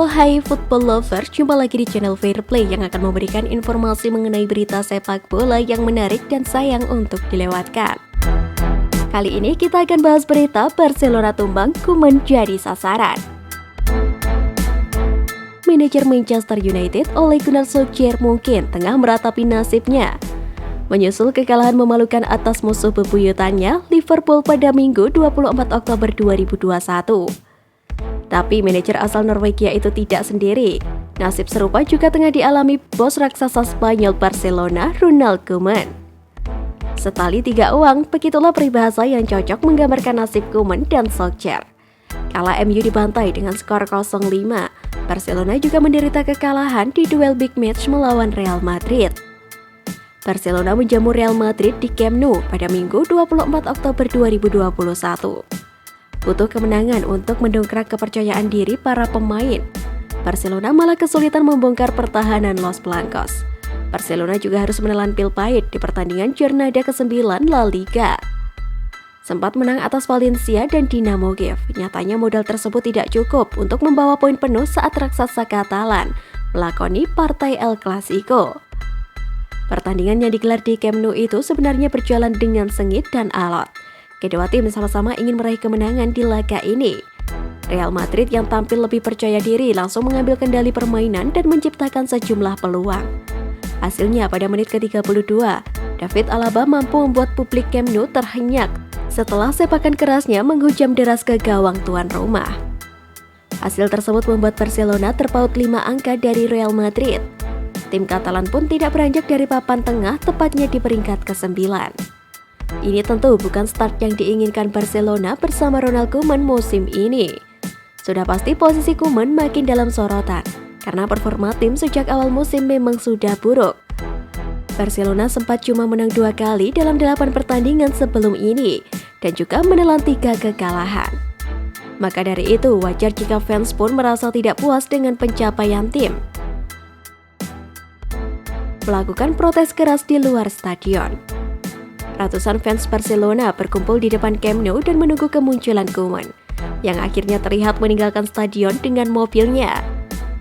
Halo hai football lover, jumpa lagi di channel Fair Play yang akan memberikan informasi mengenai berita sepak bola yang menarik dan sayang untuk dilewatkan. Kali ini kita akan bahas berita Barcelona tumbang, Koeman jadi sasaran. Manajer Manchester United Ole Gunnar Solskjaer mungkin tengah meratapi nasibnya menyusul kekalahan memalukan atas musuh bebuyutannya Liverpool pada Minggu 24 Oktober 2021. Tapi manajer asal Norwegia itu tidak sendiri. Nasib serupa juga tengah dialami bos raksasa Spanyol Barcelona, Ronald Koeman. Setali tiga uang, begitulah peribahasa yang cocok menggambarkan nasib Koeman dan Solskjaer. Kala MU dibantai dengan skor 0-5, Barcelona juga menderita kekalahan di duel big match melawan Real Madrid. Barcelona menjamu Real Madrid di Camp Nou pada Minggu 24 Oktober 2021. Butuh kemenangan untuk mendongkrak kepercayaan diri para pemain. Barcelona malah kesulitan membongkar pertahanan Los Blancos. Barcelona juga harus menelan pil pahit di pertandingan Jornada ke-9 La Liga. Sempat menang atas Valencia dan Dinamo Kiev, nyatanya modal tersebut tidak cukup untuk membawa poin penuh saat raksasa Katalan melakoni partai El Clasico. Pertandingan yang digelar di Camp Nou itu sebenarnya berjalan dengan sengit dan alot. Kedua tim sama-sama ingin meraih kemenangan di laga ini. Real Madrid yang tampil lebih percaya diri langsung mengambil kendali permainan dan menciptakan sejumlah peluang. Hasilnya pada menit ke-32, David Alaba mampu membuat publik Camp Nou terhenyak setelah sepakan kerasnya menghujam deras ke gawang tuan rumah. Hasil tersebut membuat Barcelona terpaut 5 angka dari Real Madrid. Tim Katalan pun tidak beranjak dari papan tengah, tepatnya di peringkat ke-9. Ini tentu bukan start yang diinginkan Barcelona bersama Ronald Koeman musim ini. Sudah pasti posisi Koeman makin dalam sorotan, karena performa tim sejak awal musim memang sudah buruk. Barcelona sempat cuma menang 2 kali dalam 8 pertandingan sebelum ini, dan juga menelan 3 kekalahan. Maka dari itu, wajar jika fans pun merasa tidak puas dengan pencapaian tim. Melakukan protes keras di luar stadion. Ratusan fans Barcelona berkumpul di depan Camp Nou dan menunggu kemunculan Koeman, yang akhirnya terlihat meninggalkan stadion dengan mobilnya.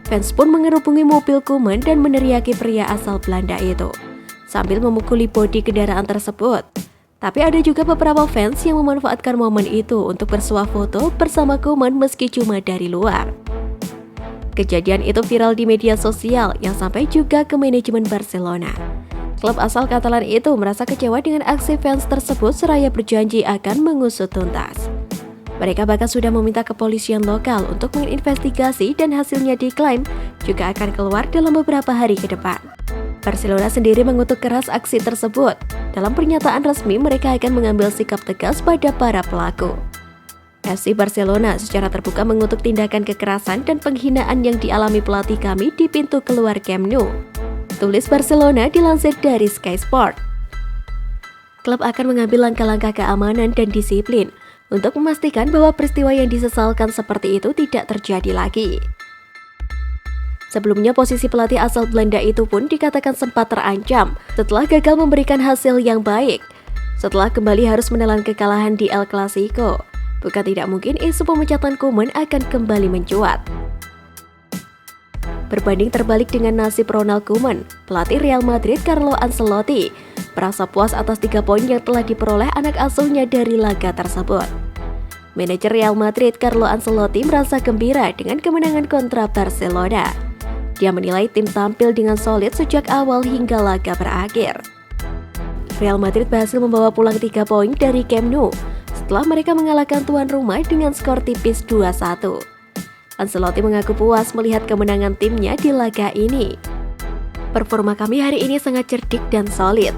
Fans pun mengerubungi mobil Koeman dan meneriaki pria asal Belanda itu, sambil memukuli bodi kendaraan tersebut. Tapi ada juga beberapa fans yang memanfaatkan momen itu untuk bersuah foto bersama Koeman meski cuma dari luar. Kejadian itu viral di media sosial yang sampai juga ke manajemen Barcelona. Klub asal Katalan itu merasa kecewa dengan aksi fans tersebut seraya berjanji akan mengusut tuntas. Mereka bahkan sudah meminta kepolisian lokal untuk menginvestigasi dan hasilnya diklaim juga akan keluar dalam beberapa hari ke depan. Barcelona sendiri mengutuk keras aksi tersebut. Dalam pernyataan resmi mereka akan mengambil sikap tegas pada para pelaku. FC Barcelona secara terbuka mengutuk tindakan kekerasan dan penghinaan yang dialami pelatih kami di pintu keluar Camp Nou. Tulis Barcelona dilansir dari Sky Sport. Klub akan mengambil langkah-langkah keamanan dan disiplin untuk memastikan bahwa peristiwa yang disesalkan seperti itu tidak terjadi lagi. Sebelumnya posisi pelatih asal Belanda itu pun dikatakan sempat terancam setelah gagal memberikan hasil yang baik. Setelah kembali harus menelan kekalahan di El Clasico, bukan tidak mungkin isu pemecatan Koeman akan kembali mencuat. Berbanding terbalik dengan nasib Ronald Koeman, pelatih Real Madrid Carlo Ancelotti merasa puas atas 3 poin yang telah diperoleh anak asuhnya dari laga tersebut. Manajer Real Madrid Carlo Ancelotti merasa gembira dengan kemenangan kontra Barcelona. Dia menilai tim tampil dengan solid sejak awal hingga laga berakhir. Real Madrid berhasil membawa pulang 3 poin dari Camp Nou setelah mereka mengalahkan tuan rumah dengan skor tipis 2-1. Ancelotti mengaku puas melihat kemenangan timnya di laga ini. Performa kami hari ini sangat cerdik dan solid,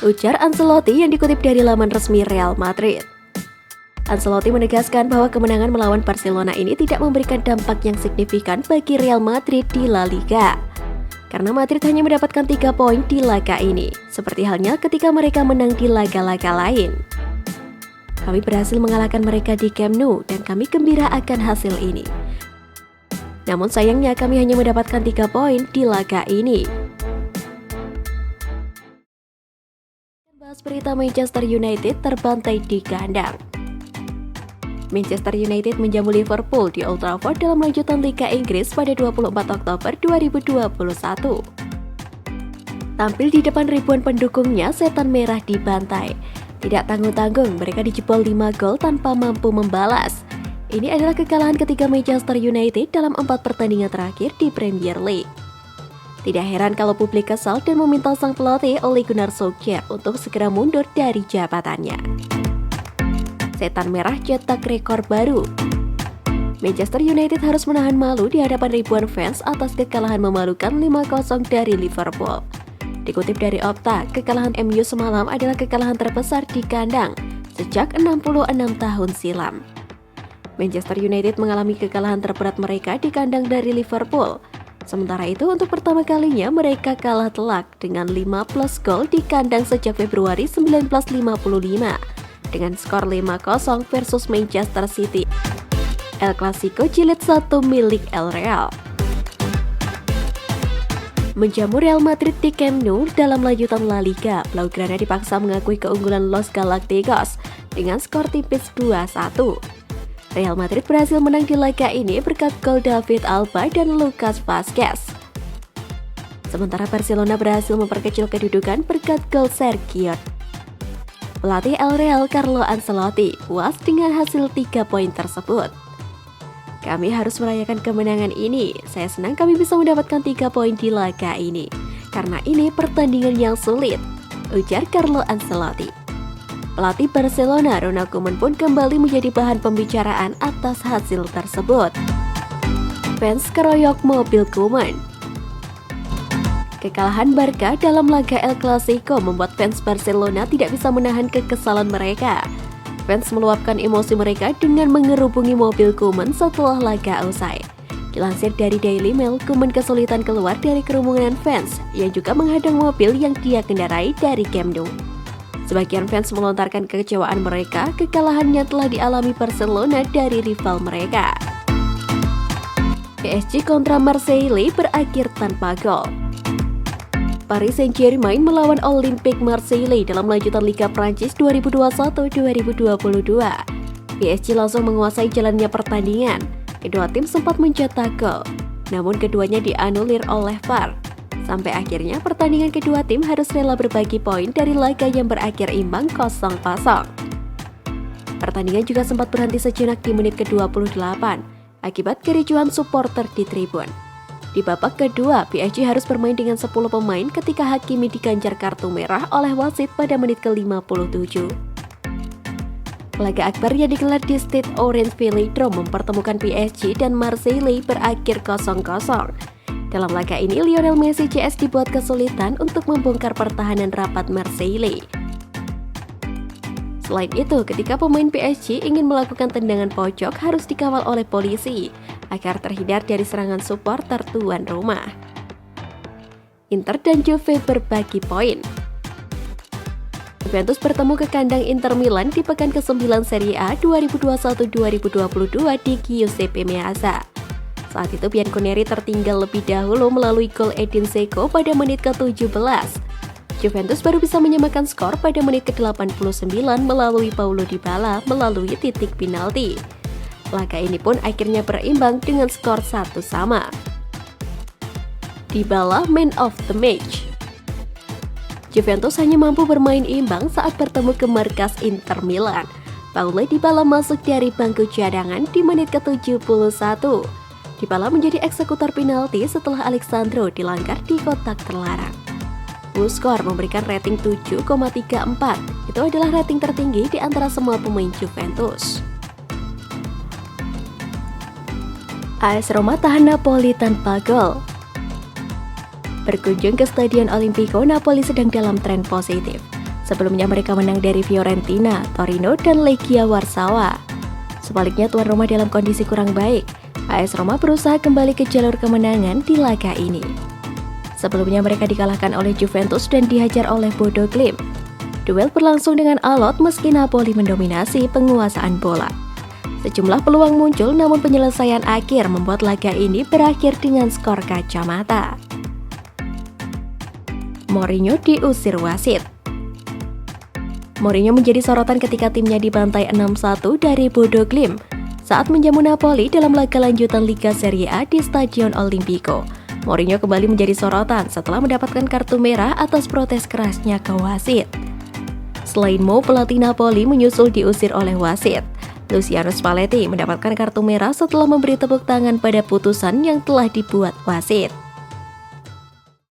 ujar Ancelotti yang dikutip dari laman resmi Real Madrid. Ancelotti menegaskan bahwa kemenangan melawan Barcelona ini tidak memberikan dampak yang signifikan bagi Real Madrid di La Liga, karena Madrid hanya mendapatkan 3 poin di laga ini, seperti halnya ketika mereka menang di laga-laga lain. Kami berhasil mengalahkan mereka di Camp Nou dan kami gembira akan hasil ini. Namun sayangnya kami hanya mendapatkan 3 poin di laga ini. Bahas berita Manchester United terbantai di kandang. Manchester United menjamu Liverpool di Old Trafford dalam lanjutan Liga Inggris pada 24 Oktober 2021. Tampil di depan ribuan pendukungnya, Setan Merah dibantai. Tidak tanggung-tanggung, mereka dijebol 5 gol tanpa mampu membalas. Ini adalah kekalahan ketiga Manchester United dalam 4 pertandingan terakhir di Premier League. Tidak heran kalau publik kesal dan meminta sang pelatih Ole Gunnar Solskjaer untuk segera mundur dari jabatannya. Setan Merah cetak rekor baru. Manchester United harus menahan malu di hadapan ribuan fans atas kekalahan memalukan 5-0 dari Liverpool. Dikutip dari Opta, kekalahan MU semalam adalah kekalahan terbesar di kandang sejak 66 tahun silam. Manchester United mengalami kekalahan terberat mereka di kandang dari Liverpool. Sementara itu, untuk pertama kalinya mereka kalah telak dengan 5+ gol di kandang sejak Februari 1955 dengan skor 5-0 versus Manchester City. El Clasico Jilid 1 milik El Real. Menjamu Real Madrid di Camp Nou dalam lanjutan La Liga, Blaugrana dipaksa mengakui keunggulan Los Galacticos dengan skor tipis 2-1. Real Madrid berhasil menang di laga ini berkat gol David Alba dan Lucas Vazquez. Sementara Barcelona berhasil memperkecil kedudukan berkat gol Sergio. Pelatih El Real Carlo Ancelotti puas dengan hasil 3 poin tersebut. Kami harus merayakan kemenangan ini. Saya senang kami bisa mendapatkan 3 poin di laga ini. Karena ini pertandingan yang sulit, ujar Carlo Ancelotti. Pelatih Barcelona Ronald Koeman pun kembali menjadi bahan pembicaraan atas hasil tersebut. Fans keroyok mobil Koeman. Kekalahan Barca dalam laga El Clasico membuat fans Barcelona tidak bisa menahan kekesalan mereka. Fans meluapkan emosi mereka dengan mengerubungi mobil Koeman setelah laga usai. Dilansir dari Daily Mail, Koeman kesulitan keluar dari kerumunan fans yang juga menghadang mobil yang dia kendarai dari Camp Nou. Sebagian fans melontarkan kekecewaan mereka, kekalahannya telah dialami Barcelona dari rival mereka. PSG kontra Marseille berakhir tanpa gol. Paris Saint-Germain melawan Olympique Marseille dalam lanjutan Liga Prancis 2021-2022. PSG langsung menguasai jalannya pertandingan. Kedua tim sempat mencetak gol, namun keduanya dianulir oleh VAR. Sampai akhirnya pertandingan kedua tim harus rela berbagi poin dari laga yang berakhir imbang 0-0. Pertandingan juga sempat berhenti sejenak di menit ke-28 akibat kericuhan supporter di tribun. Di babak kedua, PSG harus bermain dengan 10 pemain ketika Hakimi diganjar kartu merah oleh wasit pada menit ke-57. Laga akbar yang digelar di Stade Orange Velodrome mempertemukan PSG dan Marseille berakhir 0-0. Dalam laga ini, Lionel Messi CS dibuat kesulitan untuk membongkar pertahanan rapat Marseille. Selain itu, ketika pemain PSG ingin melakukan tendangan pojok harus dikawal oleh polisi agar terhindar dari serangan supporter tuan rumah. Inter dan Juve berbagi poin. Juventus bertemu ke kandang Inter Milan di pekan ke-9 Serie A 2021-2022 di Giuseppe Meazza. Saat itu Bianconeri tertinggal lebih dahulu melalui gol Edin Dzeko pada menit ke-17. Juventus baru bisa menyamakan skor pada menit ke-89 melalui Paulo Dybala melalui titik penalti. Laga ini pun akhirnya berimbang dengan skor 1-1. Dybala man of the match. Juventus hanya mampu bermain imbang saat bertemu ke markas Inter Milan. Paulo Dybala masuk dari bangku cadangan di menit ke-71. Dybala menjadi eksekutor penalti setelah Alexandro dilanggar di kotak terlarang. WhoScored memberikan rating 7,34. Itu adalah rating tertinggi di antara semua pemain Juventus. AS Roma tahan Napoli tanpa gol. Berkunjung ke Stadion Olimpico, Napoli sedang dalam tren positif. Sebelumnya mereka menang dari Fiorentina, Torino, dan Legia Warsawa. Sebaliknya tuan rumah dalam kondisi kurang baik. AS Roma berusaha kembali ke jalur kemenangan di laga ini. Sebelumnya mereka dikalahkan oleh Juventus dan dihajar oleh Bodo Glimt. Duel berlangsung dengan alot meski Napoli mendominasi penguasaan bola. Sejumlah peluang muncul namun penyelesaian akhir membuat laga ini berakhir dengan skor kacamata. Mourinho diusir wasit. Mourinho menjadi sorotan ketika timnya dibantai 6-1 dari Bodo Glimt saat menjamu Napoli dalam laga lanjutan Liga Serie A di Stadion Olimpico. Mourinho kembali menjadi sorotan setelah mendapatkan kartu merah atas protes kerasnya ke wasit. Selain Mo, pelatih Napoli menyusul diusir oleh wasit. Luciano Spalletti mendapatkan kartu merah setelah memberi tepuk tangan pada putusan yang telah dibuat wasit.